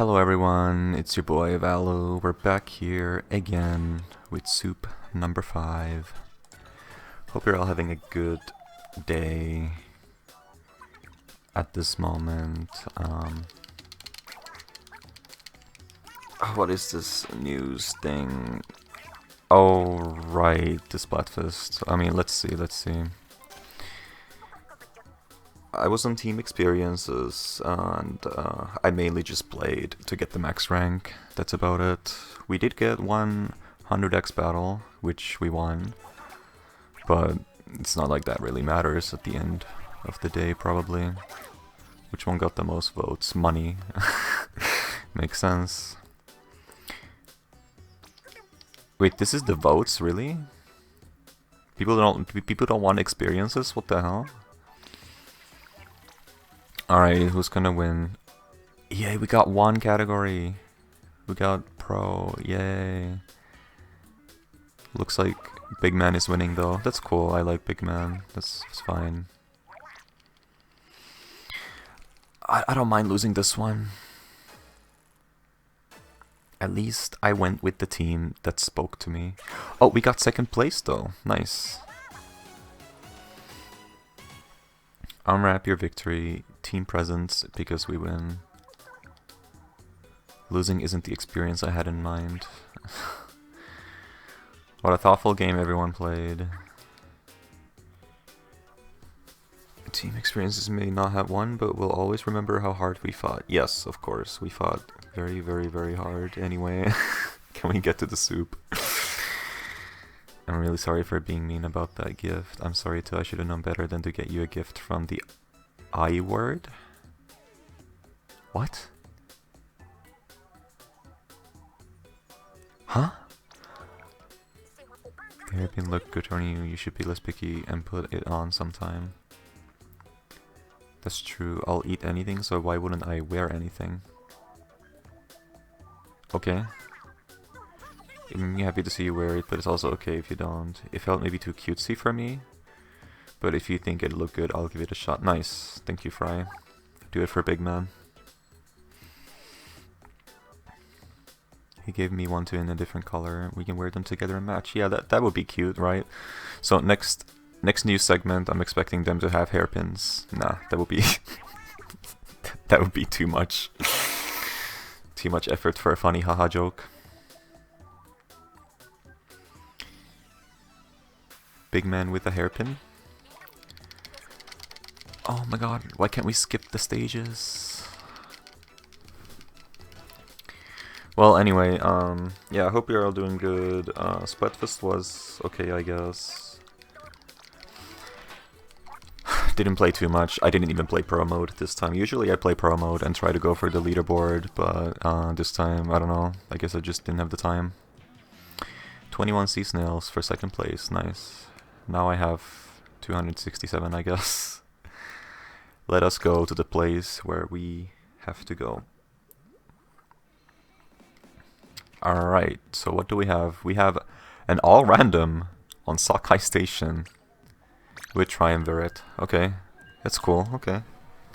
Hello everyone, it's your boy Valo. We're back here again with soup number 5. Hope you're all having a good day at this moment. What is this news thing? Oh right, the Splatfest. I mean, let's see. I was on team experiences and I mainly just played to get the max rank. That's about it. We did get one 100x battle, which we won, but it's not like that really matters at the end of the day probably. Which one got the most votes? Money. Makes sense. Wait, this is the votes, really? People don't want experiences? What the hell? Alright, who's gonna win? Yay, we got one category. We got pro, yay. Looks like Big Man is winning though. That's cool, I like Big Man. That's fine. I don't mind losing this one. At least I went with the team that spoke to me. Oh, we got second place though. Nice. Unwrap your victory. Team presence because we win. Losing isn't the experience I had in mind. What a thoughtful game everyone played. Team experiences may not have won, but we'll always remember how hard we fought. Yes, of course, we fought very, very, very hard. Anyway, can we get to the soup? I'm really sorry for being mean about that gift. I'm sorry too, I should have known better than to get you a gift from the I word? What? Huh? The hairpin looked good on you. You should be less picky and put it on sometime. That's true. I'll eat anything, so why wouldn't I wear anything? Okay. I'm happy to see you wear it, but it's also okay if you don't. It felt maybe too cutesy for me. But if you think it'd look good, I'll give it a shot. Nice. Thank you, Fry. Do it for Big Man. He gave me one too in a different color. We can wear them together and match. Yeah, that would be cute, right? So next news segment, I'm expecting them to have hairpins. Nah, that would be that would be too much. Too much effort for a funny haha joke. Big Man with a hairpin. Oh my god, why can't we skip the stages? Well, anyway, yeah, I hope you're all doing good. Splatfest was okay, I guess. Didn't play too much. I didn't even play pro mode this time. Usually I play pro mode and try to go for the leaderboard, but this time, I don't know. I guess I just didn't have the time. 21 sea snails for second place, nice. Now I have 267, I guess. Let us go to the place where we have to go. Alright, so what do we have? We have an all-random on Sakai Station with Triumvirate. Okay, that's cool, okay.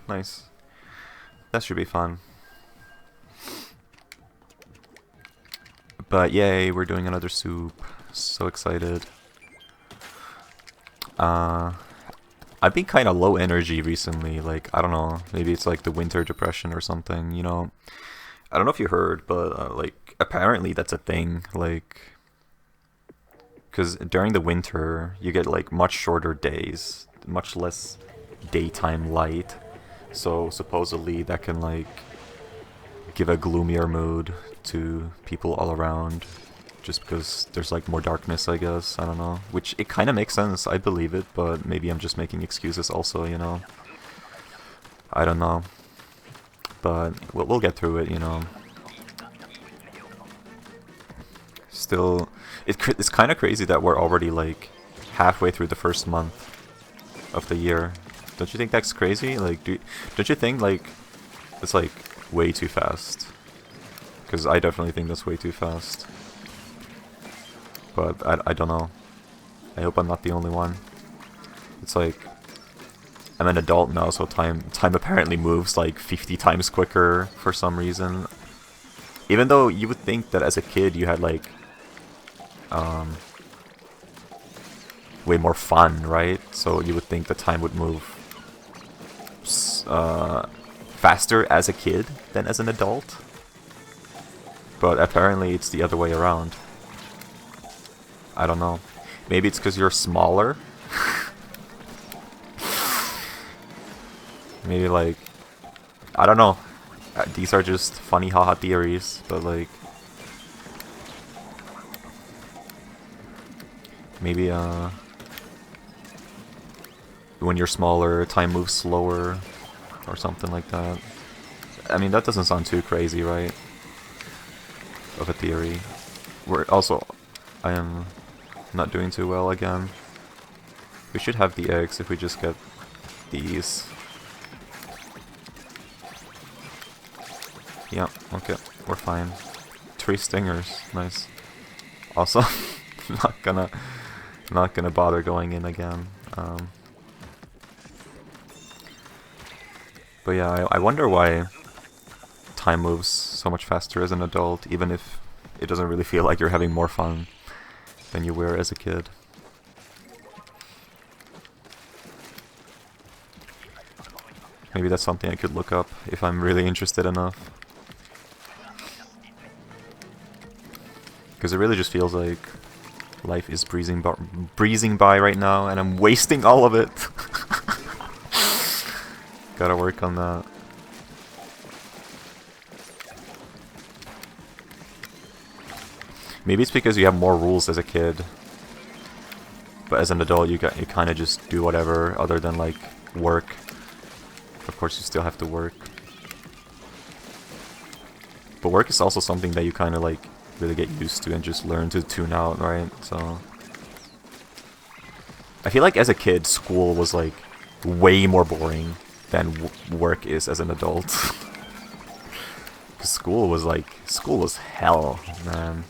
Nice. That should be fun. But yay, we're doing another soup. So excited. I've been kind of low energy recently, like, I don't know, maybe it's like the winter depression or something, you know. I don't know if you heard, but like, apparently that's a thing, like, because during the winter, you get like much shorter days, much less daytime light, so supposedly that can like give a gloomier mood to people all around. Just because there's like more darkness, I guess, I don't know. Which, it kind of makes sense, I believe it, but maybe I'm just making excuses also, you know. I don't know. But we'll get through it, you know. Still, it's kind of crazy that we're already like halfway through the first month of the year. Don't you think that's crazy? Like, don't you think like it's like way too fast? Because I definitely think that's way too fast. But I don't know. I hope I'm not the only one. It's like, I'm an adult now, so time apparently moves like 50 times quicker for some reason. even though you would think that as a kid you had like way more fun, right? So you would think the time would move faster as a kid than as an adult. But apparently it's the other way around. I don't know. Maybe it's because you're smaller. Maybe like, I don't know. These are just funny haha theories, but like, maybe when you're smaller, time moves slower, or something like that. I mean, that doesn't sound too crazy, right? Of a theory. I am not doing too well again. We should have the eggs if we just get these. Yeah, okay, we're fine. 3 stingers, nice. Also, not gonna bother going in again. But yeah, I wonder why time moves so much faster as an adult, even if it doesn't really feel like you're having more fun than you were as a kid. Maybe that's something I could look up if I'm really interested enough. Because it really just feels like life is breezing by right now, and I'm wasting all of it. Gotta work on that. Maybe it's because you have more rules as a kid, but as an adult you kind of just do whatever other than like work. Of course you still have to work. But work is also something that you kind of like really get used to and just learn to tune out, right? So I feel like as a kid school was like way more boring than work is as an adult. Cause school was hell, man.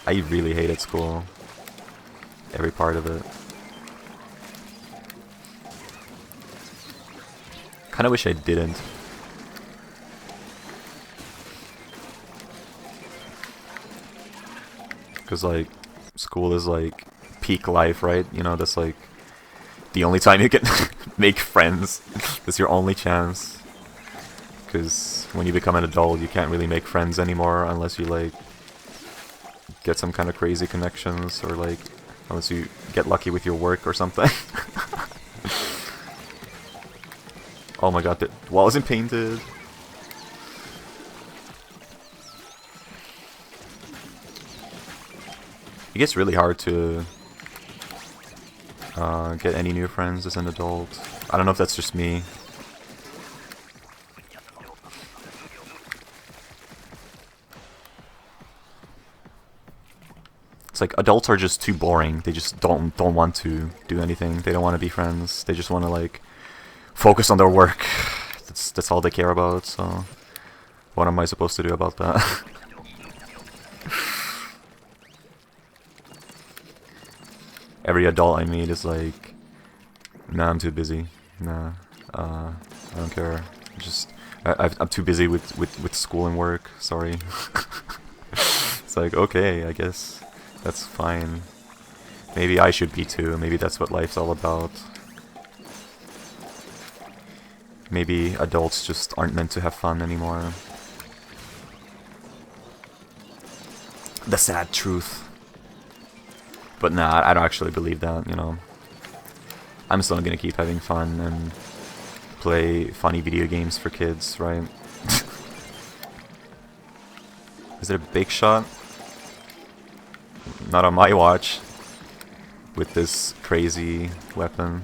I really hated school. Every part of it. Kinda wish I didn't. Cause like, school is like peak life, right? You know, that's like the only time you can make friends. That's your only chance. Cause when you become an adult, you can't really make friends anymore unless you like get some kind of crazy connections, or like unless you get lucky with your work or something. Oh my god, the wall isn't painted. It gets really hard to get any new friends as an adult. I don't know if that's just me. It's like adults are just too boring. They just don't want to do anything. They don't want to be friends. They just want to like focus on their work. That's all they care about. So what am I supposed to do about that? Every adult I meet is like, nah, I'm too busy. Nah, I don't care. I'm too busy with school and work. Sorry. It's like, okay, I guess that's fine. Maybe I should be too. Maybe that's what life's all about. Maybe adults just aren't meant to have fun anymore. The sad truth. But nah, I don't actually believe that, you know. I'm still gonna keep having fun and play funny video games for kids, right? Is it a big shot? Not on my watch. With this crazy weapon.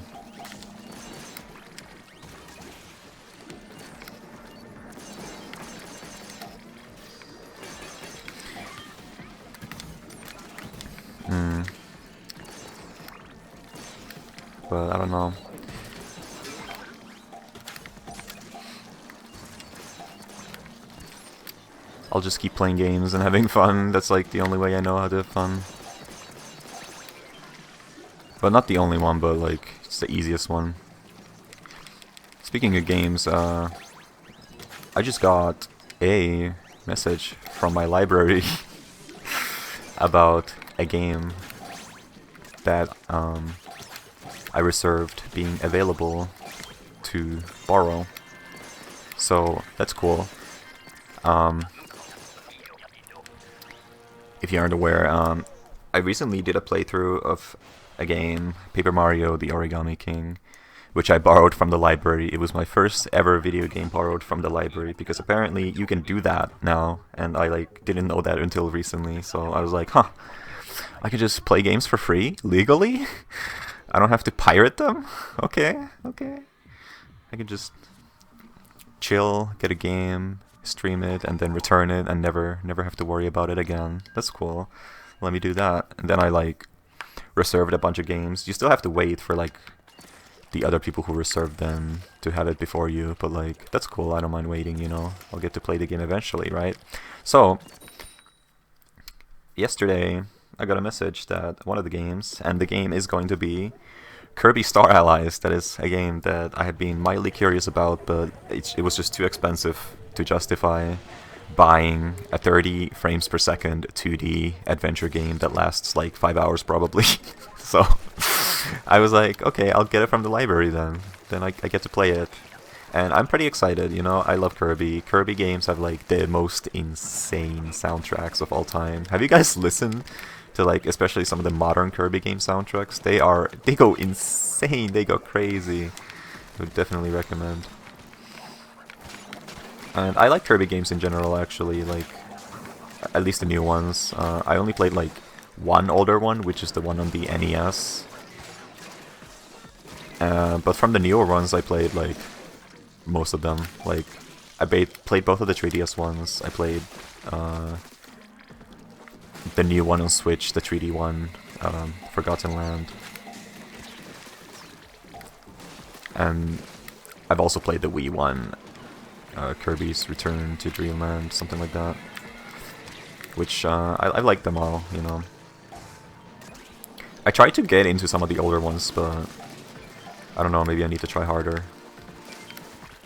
But I don't know. I'll just keep playing games and having fun. That's like the only way I know how to have fun. But not the only one, but like it's the easiest one. Speaking of games, I just got a message from my library about a game that I reserved being available to borrow. So that's cool. If you aren't aware, I recently did a playthrough of a game, Paper Mario: The Origami King, which I borrowed from the library. It was my first ever video game borrowed from the library, because apparently you can do that now, and I like didn't know that until recently. So I was like, huh, I could just play games for free legally. I don't have to pirate them. Okay. I can just chill, get a game, stream it, and then return it, and never have to worry about it again. That's cool. Let me do that. And then I like reserved a bunch of games. You still have to wait for like the other people who reserved them to have it before you, but like that's cool. I don't mind waiting, you know. I'll get to play the game eventually, right? So yesterday I got a message that one of the games, and the game is going to be Kirby Star Allies. That is a game that I had been mildly curious about, but it was just too expensive to justify buying a 30 frames per second 2D adventure game that lasts like 5 hours probably. So I was like, okay, I'll get it from the library then. Then I get to play it. And I'm pretty excited, you know. I love Kirby. Kirby games have like the most insane soundtracks of all time. Have you guys listened to like especially some of the modern Kirby game soundtracks? They go insane. They go crazy. I would definitely recommend. And I like Kirby games in general, actually, like, at least the new ones. I only played, like, one older one, which is the one on the NES. But from the newer ones, I played, like, most of them. Like, I played both of the 3DS ones. I played the new one on Switch, the 3D one, Forgotten Land. And I've also played the Wii one. Kirby's Return to Dreamland, something like that. Which, I like them all, you know. I tried to get into some of the older ones, but I don't know, maybe I need to try harder.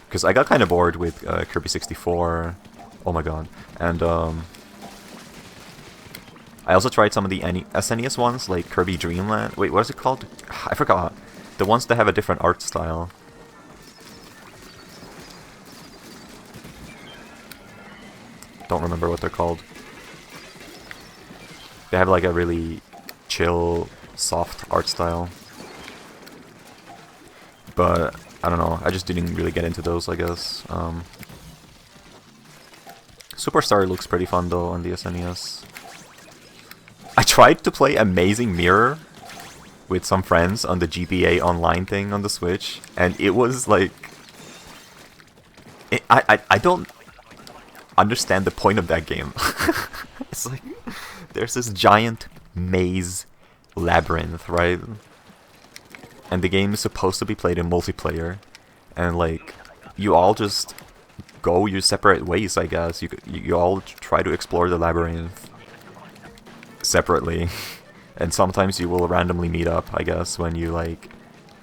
Because I got kind of bored with Kirby 64, oh my god. And I also tried some of the SNES ones, like Kirby Dreamland. Wait, what is it called? I forgot. The ones that have a different art style. Don't remember what they're called. They have like a really chill, soft art style. But I don't know, I just didn't really get into those, I guess. Superstar looks pretty fun though on the SNES. I tried to play Amazing Mirror with some friends on the GBA Online thing on the Switch, and it was like... I don't understand the point of that game. It's like, there's this giant maze labyrinth, right? And the game is supposed to be played in multiplayer, and like, you all just go your separate ways, I guess. You all try to explore the labyrinth separately, and sometimes you will randomly meet up, I guess, when you like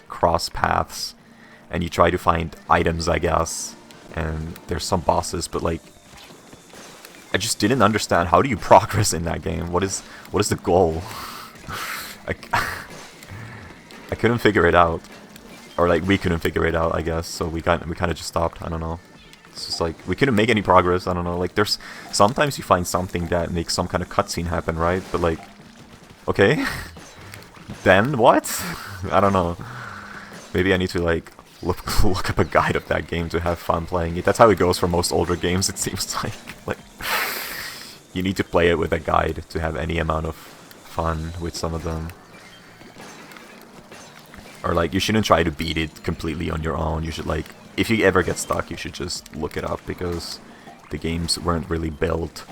cross paths, and you try to find items, I guess. And there's some bosses, but like, I just didn't understand, how do you progress in that game? What is the goal? I couldn't figure it out, or like we couldn't figure it out, I guess. So we kind of just stopped. I don't know. It's just like we couldn't make any progress. I don't know. Like there's sometimes you find something that makes some kind of cutscene happen, right? But like, okay, then what? I don't know. Maybe I need to like look up a guide of that game to have fun playing it. That's how it goes for most older games, it seems like you need to play it with a guide to have any amount of fun with some of them. Or like, you shouldn't try to beat it completely on your own. You should like, if you ever get stuck, you should just look it up, because the games weren't really built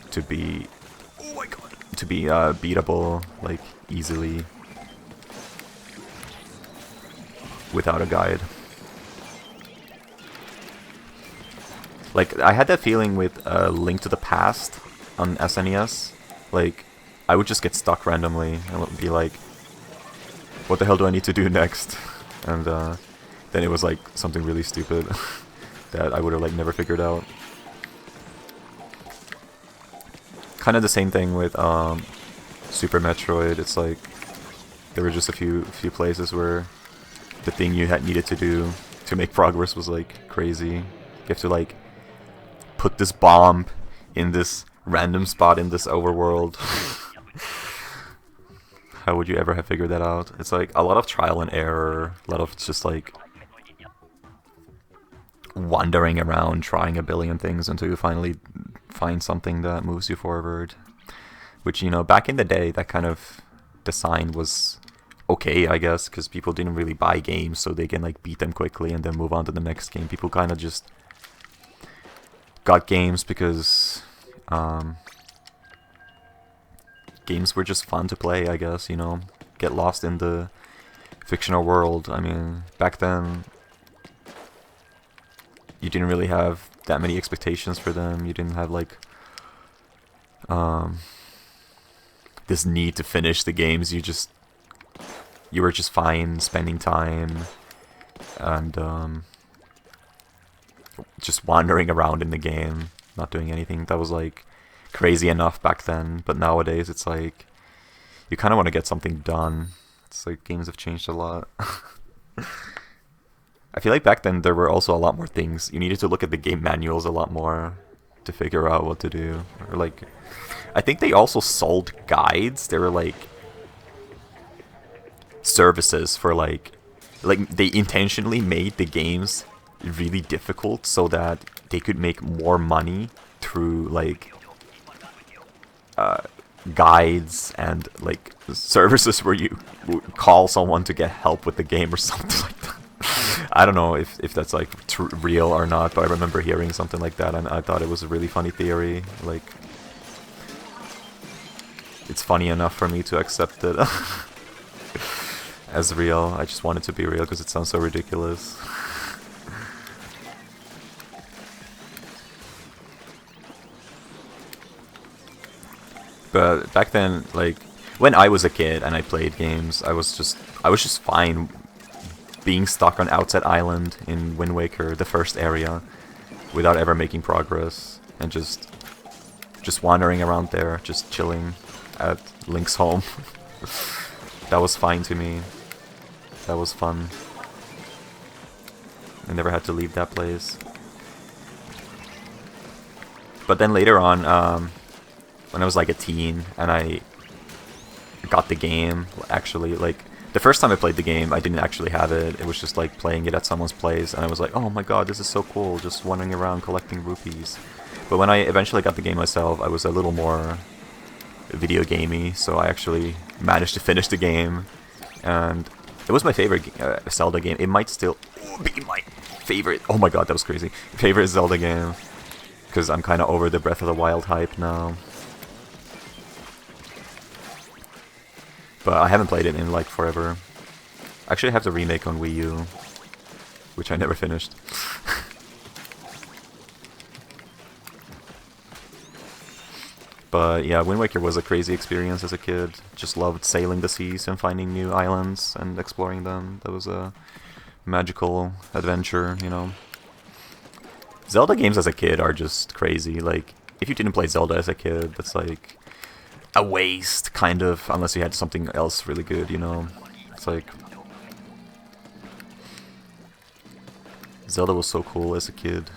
to be, oh my god, to be beatable like easily without a guide. Like, I had that feeling with Link to the Past on SNES. Like, I would just get stuck randomly and would be like, what the hell do I need to do next? And then it was like something really stupid that I would have like never figured out. kind of the same thing with Super Metroid. It's like there were just a few places where the thing you had needed to do to make progress was like crazy. You have to like put this bomb in this random spot in this overworld. How would you ever have figured that out? It's like a lot of trial and error, a lot of just like wandering around, trying a billion things until you finally find something that moves you forward. Which, you know, back in the day, that kind of design was okay, I guess, because people didn't really buy games, so they can like beat them quickly and then move on to the next game. People kind of just got games because games were just fun to play, I guess, you know, get lost in the fictional world. I mean, back then, you didn't really have that many expectations for them. You didn't have, like, this need to finish the games. You were just fine spending time and just wandering around in the game, not doing anything. That was, like, crazy enough back then, but nowadays it's like you kind of want to get something done. It's like games have changed a lot. I feel like back then there were also a lot more things. You needed to look at the game manuals a lot more to figure out what to do. Or like, I think they also sold guides. They were like services for like they intentionally made the games really difficult so that they could make more money through like guides and like services where you would call someone to get help with the game or something like that. I don't know if that's like real or not, but I remember hearing something like that and I thought it was a really funny theory. Like, it's funny enough for me to accept it as real. I just want it to be real because it sounds so ridiculous. But back then, like, when I was a kid and I played games, I was just fine being stuck on Outset Island in Wind Waker, the first area, without ever making progress, and just wandering around there, just chilling at Link's home. That was fine to me. That was fun. I never had to leave that place. But then later on, when I was like a teen and I got the game, actually, like, the first time I played the game, I didn't actually have it. It was just like playing it at someone's place, and I was like, oh my god, this is so cool, just wandering around collecting rupees. But when I eventually got the game myself, I was a little more video gamey, so I actually managed to finish the game, and it was my favorite Zelda game. It might still be my favorite, oh my god, that was crazy, favorite Zelda game, because I'm kind of over the Breath of the Wild hype now. But I haven't played it in like forever. Actually, I have the remake on Wii U, which I never finished. But yeah, Wind Waker was a crazy experience as a kid. Just loved sailing the seas and finding new islands and exploring them. That was a magical adventure, you know. Zelda games as a kid are just crazy. Like, if you didn't play Zelda as a kid, that's like a waste, kind of, unless you had something else really good, you know. It's like, Zelda was so cool as a kid.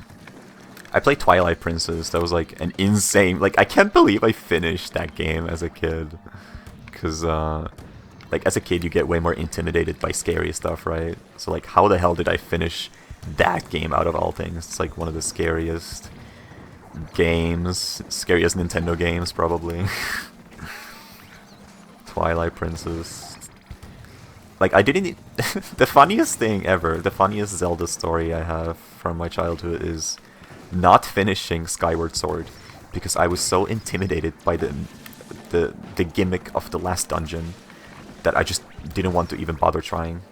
I played Twilight Princess. That was like an insane, like, I can't believe I finished that game as a kid. Because, like, as a kid you get way more intimidated by scary stuff, right? So like, how the hell did I finish that game out of all things? It's like one of the scariest games, scariest Nintendo games, probably. Twilight Princess. Like, I didn't... the funniest thing ever, the funniest Zelda story I have from my childhood is not finishing Skyward Sword, because I was so intimidated by the gimmick of the last dungeon that I just didn't want to even bother trying.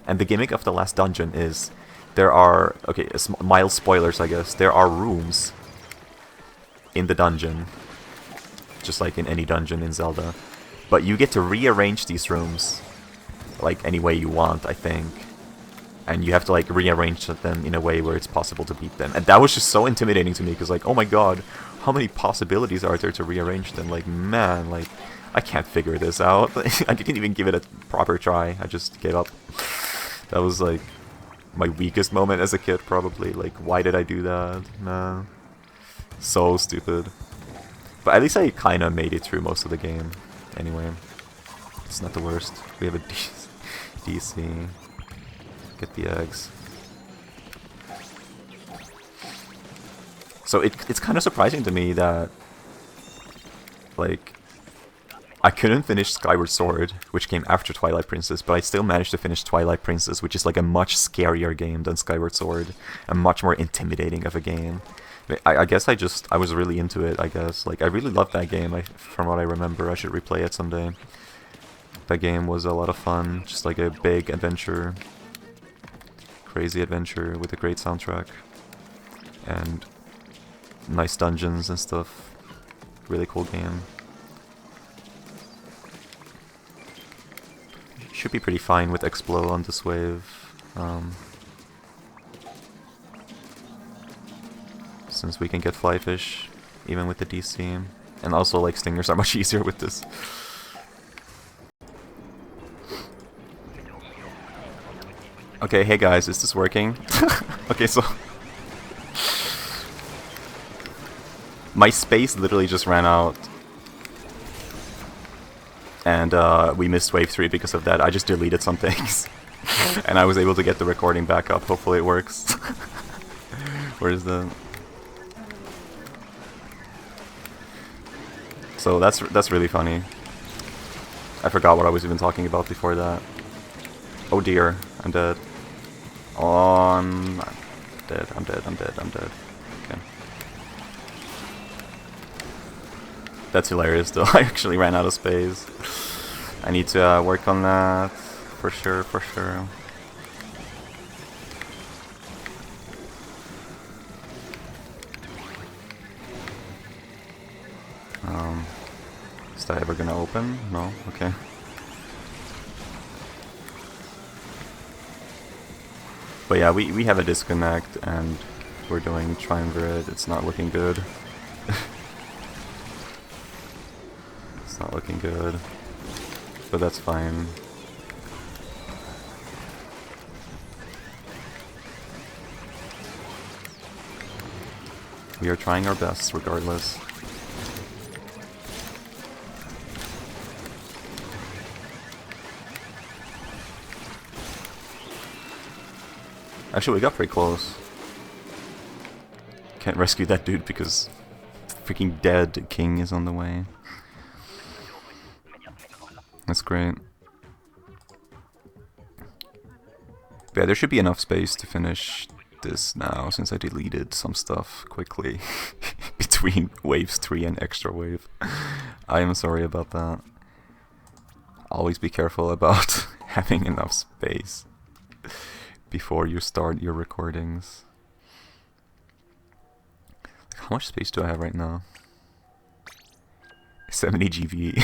And the gimmick of the last dungeon is there are... okay, mild spoilers, I guess. There are rooms in the dungeon, just like in any dungeon in Zelda. But you get to rearrange these rooms like any way you want, I think. And you have to like rearrange them in a way where it's possible to beat them. And that was just so intimidating to me, because like, oh my god, how many possibilities are there to rearrange them? Like, man, like, I can't figure this out. I didn't even give it a proper try. I just gave up. That was like my weakest moment as a kid, probably. Like, why did I do that? Man. So stupid. But at least I kind of made it through most of the game. Anyway, it's not the worst. We have a DC. Get the eggs. So it's kind of surprising to me that, like, I couldn't finish Skyward Sword, which came after Twilight Princess, but I still managed to finish Twilight Princess, which is like a much scarier game than Skyward Sword, a much more intimidating of a game. I guess I was really into it, I guess. Like, I really loved that game, from what I remember. I should replay it someday. That game was a lot of fun, just like a big adventure. Crazy adventure with a great soundtrack. And nice dungeons and stuff. Really cool game. Should be pretty fine with Explo on this wave. Since we can get Flyfish, even with the DC. And also, like, Stingers are much easier with this. Okay, hey guys, is this working? Okay, so... my space literally just ran out. And we missed wave 3 because of that. I just deleted some things. And I was able to get the recording back up. Hopefully it works. Where is the... So that's really funny. I forgot what I was even talking about before that. Oh dear, I'm dead. Oh, I'm dead, I'm dead, I'm dead, I'm dead. Okay. That's hilarious though, I actually ran out of space. I need to work on that, for sure, for sure. Is that ever gonna open? No? Okay. But yeah, we have a disconnect and we're doing triumvirate. It's not looking good. It's not looking good. But that's fine. We are trying our best regardless. Actually, we got pretty close. Can't rescue that dude because the freaking dead king is on the way. That's great. But yeah, there should be enough space to finish this now, since I deleted some stuff quickly between waves 3 and extra wave. I am sorry about that. Always be careful about having enough space before you start your recordings. How much space do I have right now? 70 GB.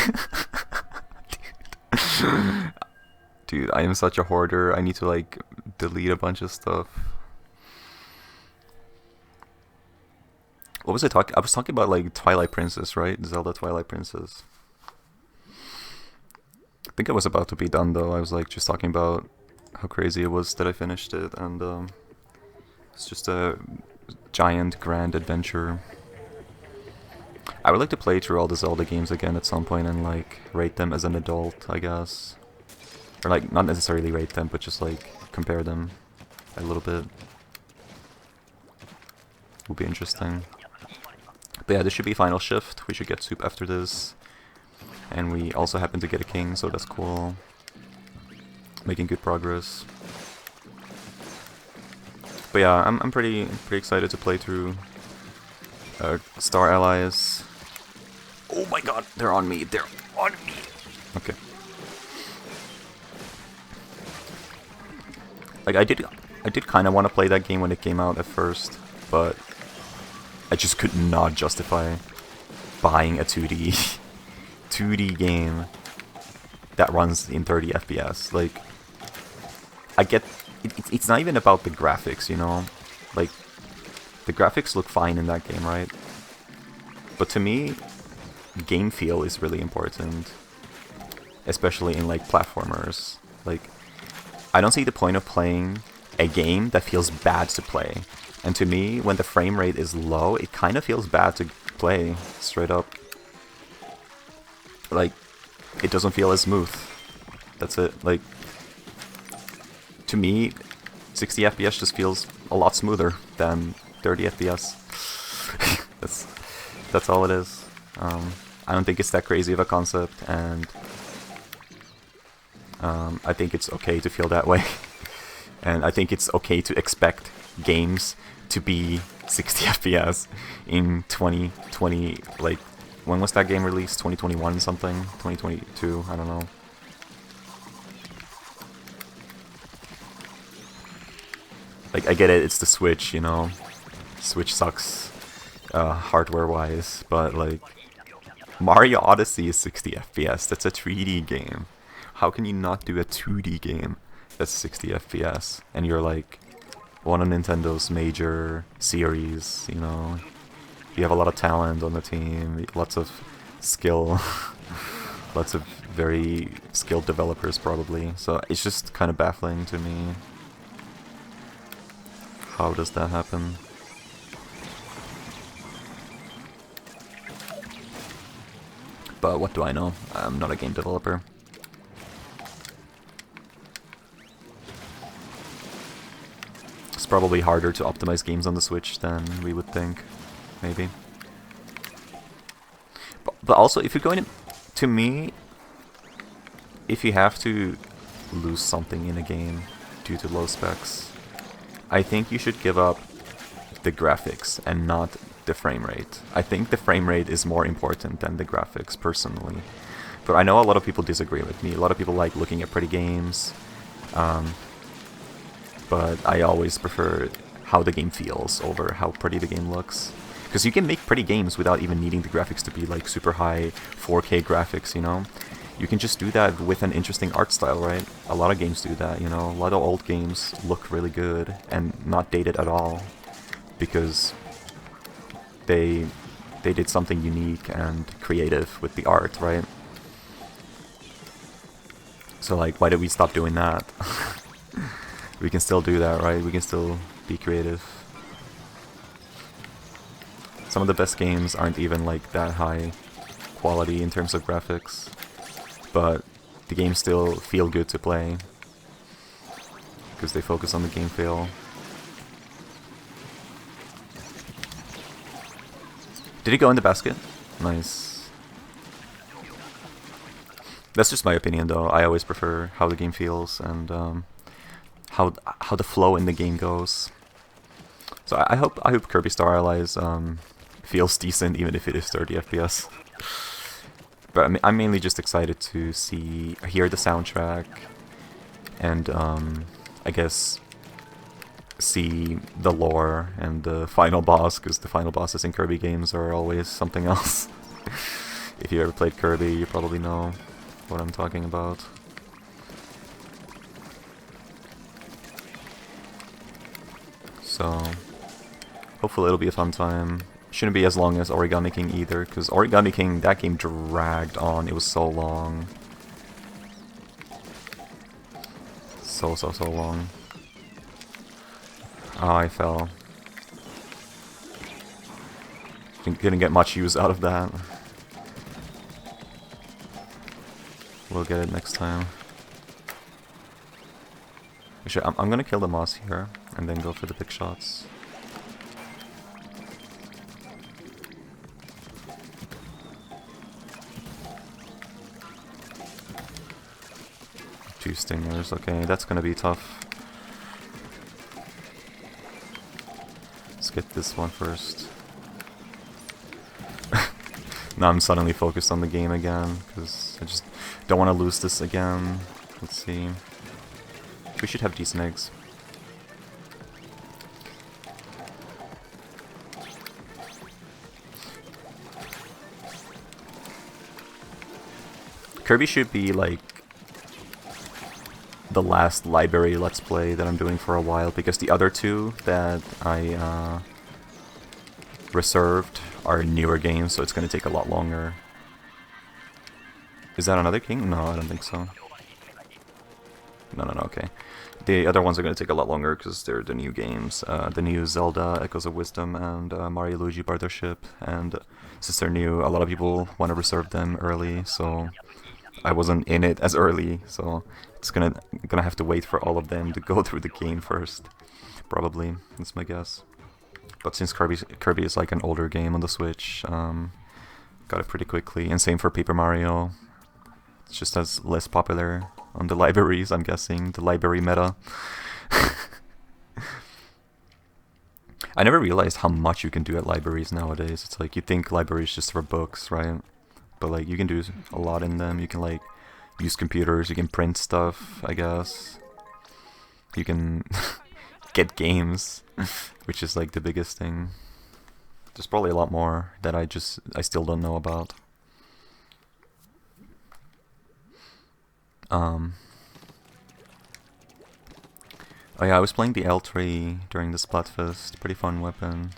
Dude, I am such a hoarder. I need to like delete a bunch of stuff. What was I talking? I was talking about like Twilight Princess, right? Zelda Twilight Princess. I think I was about to be done though. I was like just talking about how crazy it was that I finished it, and it's just a giant grand adventure. I would like to play through all the Zelda games again at some point and like rate them as an adult, I guess. Or like not necessarily rate them, but just like compare them a little bit. Would be interesting. But yeah, this should be final shift. We should get soup after this. And we also happen to get a king, so that's cool. Making good progress. But yeah, I'm pretty excited to play through Star Allies. Oh my god, they're on me. They're on me. Okay. Like I did kind of want to play that game when it came out at first, but I just could not justify buying a 2D game that runs in 30 FPS. Like, I get it's not even about the graphics, you know? Like, the graphics look fine in that game, right? But to me, game feel is really important, especially in like platformers. Like, I don't see the point of playing a game that feels bad to play. And to me, when the frame rate is low, it kind of feels bad to play, straight up. Like, it doesn't feel as smooth. That's it. Like, to me, 60 FPS just feels a lot smoother than 30 FPS. that's all it is. I don't think it's that crazy of a concept, and I think it's okay to feel that way. And I think it's okay to expect games to be 60 FPS in 2020. Like, when was that game released? 2021 something? 2022? I don't know. Like, I get it, it's the Switch, you know. Switch sucks, hardware-wise, but, like, Mario Odyssey is 60 FPS. That's a 3D game. How can you not do a 2D game that's 60 FPS? And you're, like, one of Nintendo's major series, you know. You have a lot of talent on the team, lots of skill, lots of very skilled developers, probably. So it's just kind of baffling to me. How does that happen? But what do I know? I'm not a game developer. It's probably harder to optimize games on the Switch than we would think, maybe. But also, if you're going to me, if you have to lose something in a game due to low specs, I think you should give up the graphics and not the frame rate. I think the frame rate is more important than the graphics, personally. But I know a lot of people disagree with me. A lot of people like looking at pretty games. But I always prefer how the game feels over how pretty the game looks. Because you can make pretty games without even needing the graphics to be like super high 4K graphics, you know? You can just do that with an interesting art style, right? A lot of games do that, you know? A lot of old games look really good and not dated at all. Because they did something unique and creative with the art, right? So, like, why did we stop doing that? We can still do that, right? We can still be creative. Some of the best games aren't even, like, that high quality in terms of graphics. But the games still feel good to play. Because they focus on the game feel. Did it go in the basket? Nice. That's just my opinion, though. I always prefer how the game feels and how the flow in the game goes. So I hope Kirby Star Allies feels decent, even if it is 30 FPS. But I'm mainly just excited to hear the soundtrack, and I guess see the lore and the final boss, because the final bosses in Kirby games are always something else. If you ever played Kirby, you probably know what I'm talking about. So hopefully it'll be a fun time. Shouldn't be as long as Origami King either, because Origami King, that game dragged on. It was so long. So long. Oh, I fell. Didn't get much use out of that. We'll get it next time. Actually, I'm gonna kill the moss here, and then go for the big shots. Two stingers, okay, that's gonna be tough. Let's get this one first. Now I'm suddenly focused on the game again, because I just don't want to lose this again. Let's see. We should have decent eggs. Kirby should be like the last library Let's Play that I'm doing for a while, because the other two that I reserved are newer games, so it's gonna take a lot longer. Is that another king? No, I don't think so. No, okay. The other ones are going to take a lot longer because they're the new games. The new Zelda, Echoes of Wisdom, and Mario Luigi Partnership. And since they're new, a lot of people want to reserve them early, so I wasn't in it as early, so it's gonna have to wait for all of them to go through the game first. Probably, that's my guess. But since Kirby is like an older game on the Switch, got it pretty quickly. And same for Paper Mario. It's just as less popular on the libraries, I'm guessing. The library meta. I never realized how much you can do at libraries nowadays. It's like, you think libraries just for books, right? But like, you can do a lot in them. You can like use computers, you can print stuff, I guess. You can get games, which is like the biggest thing. There's probably a lot more that I still don't know about. Oh yeah, I was playing the L3 during the Splatfest. Pretty fun weapon.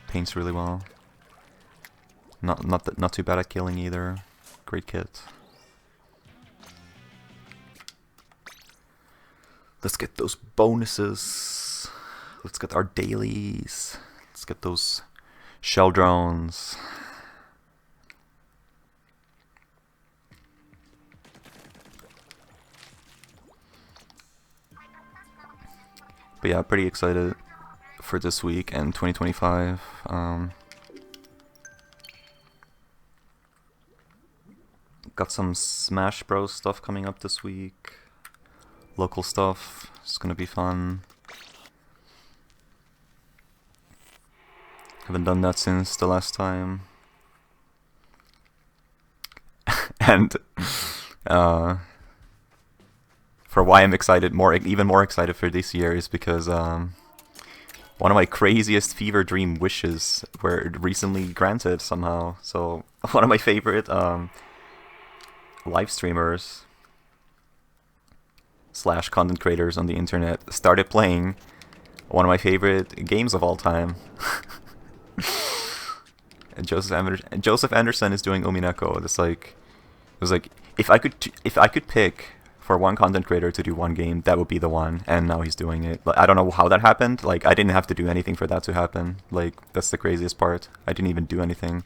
Paints really well. Not too bad at killing either. Great kit. Let's get those bonuses. Let's get our dailies. Let's get those shell drones. But yeah, pretty excited for this week and 2025. Got some Smash Bros stuff coming up this week. Local stuff. It's gonna be fun. Haven't done that since the last time. And for why I'm excited, even more excited for this year is because one of my craziest fever dream wishes were recently granted somehow. So one of my favorite live streamers / content creators on the internet started playing one of my favorite games of all time. And Joseph Anderson is doing Umineko. It's like, it was like, if I could pick for one content creator to do one game, that would be the one, and now he's doing it. Like, I don't know how that happened. Like, I didn't have to do anything for that to happen. Like, that's the craziest part. I didn't even do anything.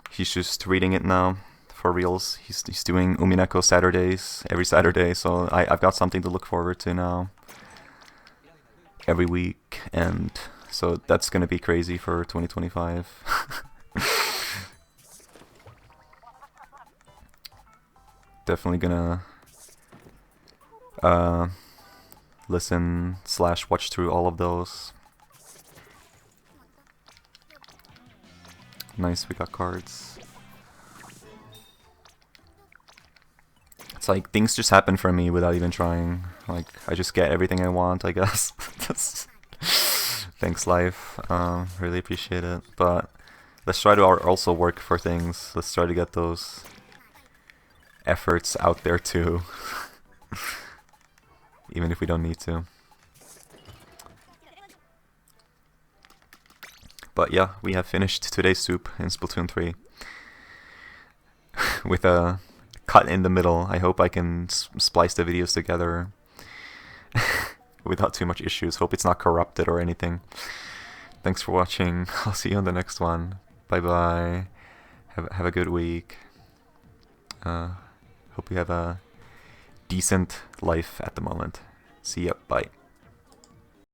He's just reading it now for reals. He's doing Umineko Saturdays every Saturday, so I've got something to look forward to now every week, and so that's gonna be crazy for 2025. Definitely gonna listen / watch through all of those. Nice, we got cards. It's like things just happen for me without even trying. Like, I just get everything I want, I guess. Thanks, life. Really appreciate it. But let's try to also work for things. Let's try to get those efforts out there too. Even if we don't need to. But yeah, we have finished today's soup in Splatoon 3. With a cut in the middle. I hope I can splice the videos together without too much issues. Hope it's not corrupted or anything. Thanks for watching. I'll see you on the next one. Bye bye. Have a good week. Hope you have a decent life at the moment. See ya. Bye.